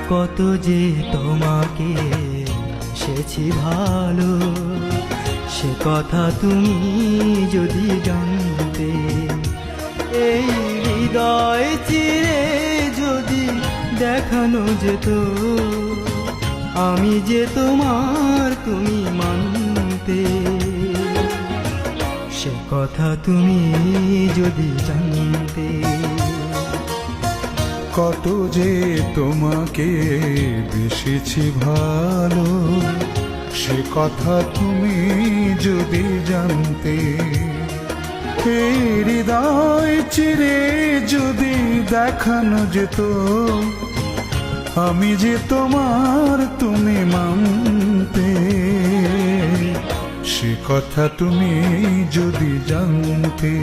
কত যে তোমাকে বেসেছি ভালো, সে কথা তুমি যদি জানতে। এই হৃদয় চিরে যদি দেখানো যেত, আমি যে তোমার তুমি মানতে। সে কথা তুমি যদি জানতে। কত যে তোমাকে বেসেছি ভালো, সে কথা তুমি যদি জানতে। এই হৃদয় চিরে যদি দেখানো যেত, আমি যে তোমার তুমি মানতে। সে কথা তুমি যদি জানতে।